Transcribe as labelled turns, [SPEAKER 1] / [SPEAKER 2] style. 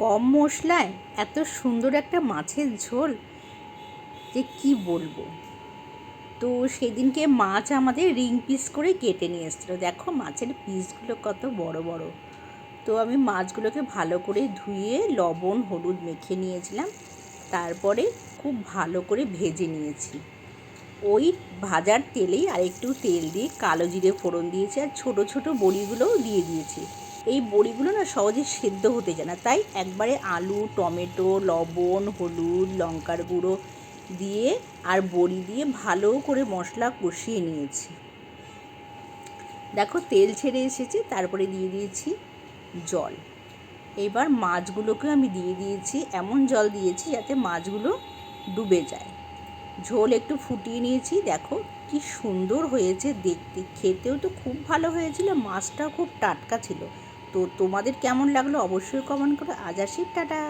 [SPEAKER 1] কম মশলায় এত সুন্দর একটা মাছের ঝোল যে কি বলবো। তো সেদিনকে মাছ আমাদের রিং পিস করে কেটে নিয়ে এসেছিলো। দেখো মাছের পিসগুলো কত বড় বড়। তো আমি মাছগুলোকে ভালো করে ধুয়ে লবণ হলুদ মেখে নিয়েছিলাম, তারপরে খুব ভালো করে ভেজে নিয়েছি। ওই ভাজার তেলেই আরেকটু তেল দিয়ে কালো জিরে ফোড়ন দিয়েছি, আর ছোটো ছোটো বড়িগুলোও দিয়ে দিয়েছি। এই বড়িগুলো না সহজে সেদ্ধ হতে যায় না, তাই একবারে আলু টমেটো লবণ হলুদ লঙ্কার গুঁড়ো দিয়ে আর বড়ি দিয়ে ভালো করে মশলা কষিয়ে নিয়েছি। দেখো তেল ছেড়ে এসেছে, তারপরে দিয়ে দিয়েছি জল। এবার মাছগুলোকে আমি দিয়ে দিয়েছি, এমন জল দিয়েছি যাতে মাছগুলো ডুবে যায়। ঝোল একটু ফুটিয়ে নিয়েছি। দেখো কি সুন্দর হয়েছে দেখতে, খেতেও তো খুব ভালো হয়েছিল, মাছটাও খুব টাটকা ছিল। তো তোমাদের কেমন লাগলো অবশ্যই কমেন্ট করো। আজ আসি, টাটা।